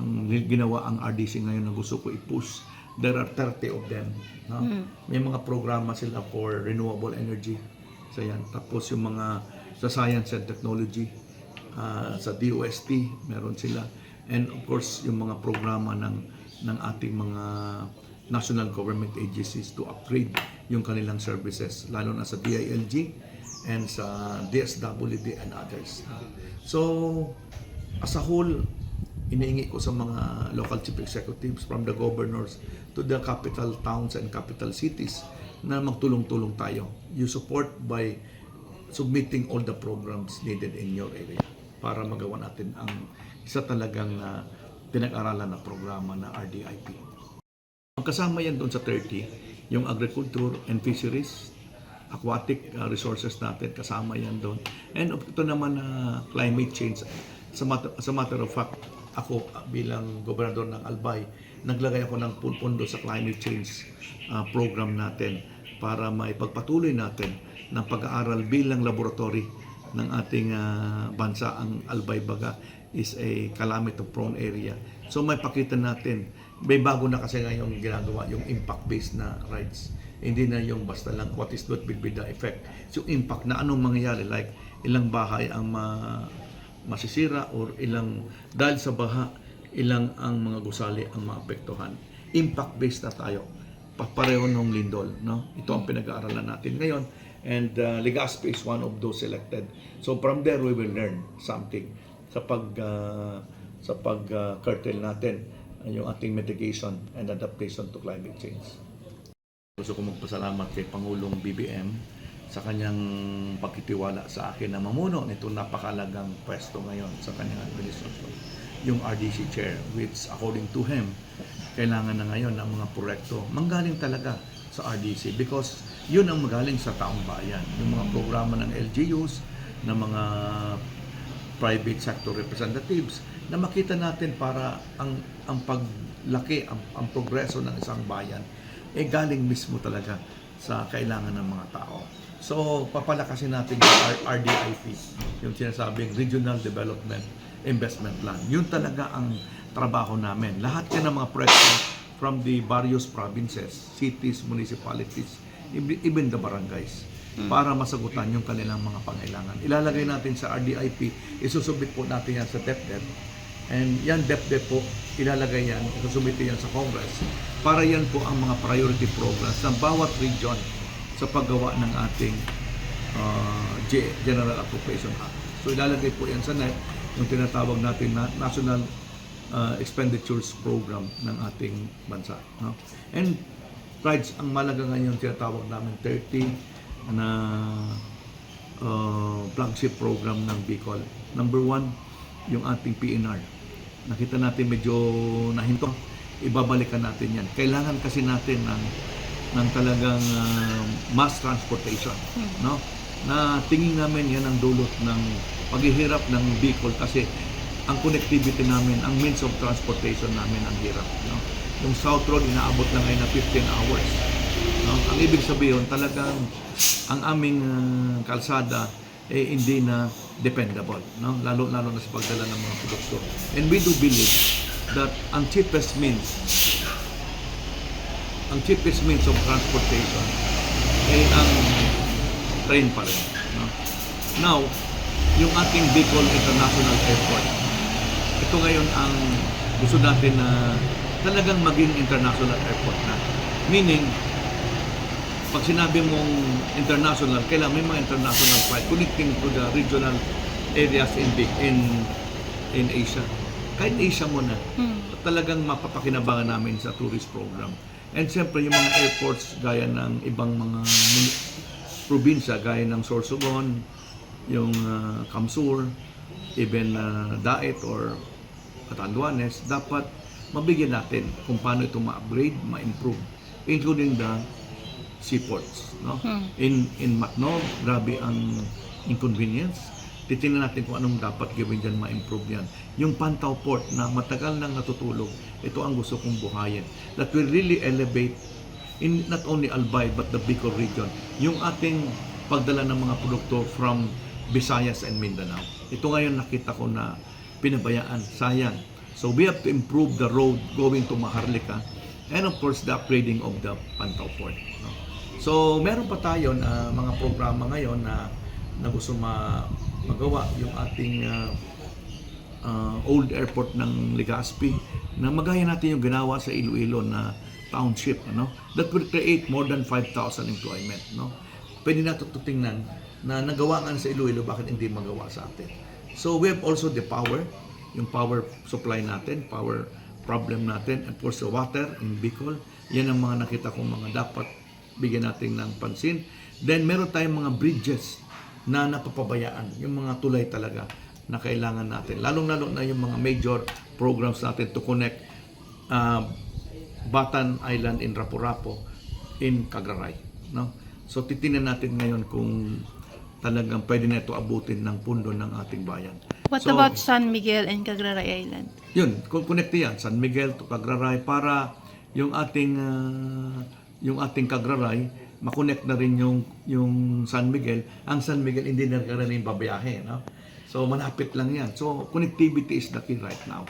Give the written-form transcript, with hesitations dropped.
ang ginawa ang RDC ngayon na gusto ko i-push. There are 30 of them. No? May mga programa sila for renewable energy. So yan. Tapos yung mga sa science and technology, sa DOST, meron sila. And of course, yung mga programa ng ating mga national government agencies to upgrade yung kanilang services, lalo na sa DILG and sa DSWD and others. So, as a whole, iniingi ko sa mga local chief executives from the governors to the capital towns and capital cities na magtulong-tulong tayo. You support by submitting all the programs needed in your area para magawa natin ang isa talagang pinag-aralan na programa na RDIP. Ang kasama yan doon sa 30, yung agriculture and fisheries, aquatic resources natin, kasama yan doon. And ito naman climate change. As a matter of fact, ako bilang gobernador ng Albay, naglagay ako ng pondo sa climate change program natin para maipagpatuloy natin ng pag-aaral bilang laboratory ng ating bansa. Ang Albay baga is a calamity-prone area. So may pakita natin, may bago na kasi ngayong ginagawa, yung impact-based na rides. Hindi na yung basta lang what is what will be the effect. So impact na anong mangyayari, like ilang bahay ang masisira or ilang dahil sa baha, ilang ang mga gusali ang maapektuhan. Impact-based na tayo. Papareho ng lindol. No? Ito ang pinag-aaralan natin ngayon. And Legazpi is one of those selected. So from there, we will learn something sa pag-curtail natin yung ating mitigation and adaptation to climate change. Gusto ko magpasalamat kay Pangulong BBM sa kanyang pagkitiwala sa akin na mamuno nito napakalagang pwesto ngayon sa kanyang administrasyon. Yung RDC chair, which according to him, kailangan na ngayon ng mga proyekto manggaling talaga sa RDC because yun ang magaling sa taong bayan. Yung mga programa ng LGUs, ng mga private sector representatives na makita natin para ang paglaki, ang progreso ng isang bayan galing mismo talaga sa kailangan ng mga tao. So, papalakasin natin yung RDIP, yung sinasabing Regional Development Investment Plan. Yun talaga ang trabaho namin. Lahat yan ng mga proyekto from the various provinces, cities, municipalities, even the barangays, para masagutan yung kanilang mga pangailangan. Ilalagay natin sa RDIP, isusubmit po natin yan sa DepEd. And yan DepEd po, ilalagay yan, isusubmit yan sa Congress, para yan po ang mga priority programs ng bawat region sa paggawa ng ating General Appropriation Act. So ilalagay po yan sa NEP, yung tinatawag natin na National Expenditures Program ng ating bansa. No? And rights, ang malaga ngayon tinatawag namin 30 na flagship program ng Bicol. Number 1, yung ating PNR. Nakita natin medyo nahinto. Ibabalikan natin yan. Kailangan kasi natin ng talagang mass transportation. No? Na tingin namin yan ang dulot ng paghihirap ng Bicol kasi ang connectivity namin, ang means of transportation namin ang hirap. No? Yung South Road, inaabot lang ngayon na 15 hours. No? Ang ibig sabihin, talagang ang aming kalsada hindi na dependable. No? Lalo na sa pagdala ng mga produkto. And we do believe that ang cheapest means of transportation ang train pa rin. No? Now, yung ating Bicol International Airport, ito ngayon ang gusto natin na talagang maging international airport na. Meaning, pag sinabi mong international, kailangan may mga international flight connecting to the regional areas in Asia. Kahit Asia muna, talagang mapapakinabangan namin sa tourist program. And siyempre, yung mga airports gaya ng ibang mga probinsya, gaya ng Sorsogon, yung Kamsur, even Daet or Catanduanes, dapat mabigyan natin kung paano ito ma-upgrade, ma-improve, including the seaports. No? In Macno, grabe ang inconvenience. Titingnan natin kung anong dapat gawin dyan, ma-improve yan. Yung Pantaw Port na matagal nang natutulog, ito ang gusto kong buhayin. That will really elevate in not only Albay but the Bicol region. Yung ating pagdala ng mga produkto from Visayas and Mindanao. Ito ngayon nakita ko na pinabayaan, sayang. So we have to improve the road going to Maharlika and of course the upgrading of the Pantaw Port. No? So meron pa tayo na mga programa ngayon na gusto magawa yung ating old airport ng Legazpi na magaya natin yung ginawa sa Iloilo na township, that will create more than 5,000 employment. Pwede natin tingnan na nagawa nga sa Iloilo, bakit hindi magawa sa atin. So we have also the power, yung power supply natin, power problem natin, and of course the water in Bicol. Yan ang mga nakita kong mga dapat bigyan natin ng pansin. Then meron tayong mga bridges na napapabayaan, yung mga tulay talaga na kailangan natin. Lalong-lalo na yung mga major programs natin to connect Batan Island in Rapu-Rapu in Cagraray. So titingnan natin ngayon kung talagang pwede na ito abutin ng pundo ng ating bayan. What about San Miguel and Cagraray Island? Yun, connect yan, San Miguel to Cagraray para yung ating Cagraray makonect na rin yung San Miguel. Ang San Miguel hindi na rin babiyahe, So malapit lang yan. So connectivity is the key right now.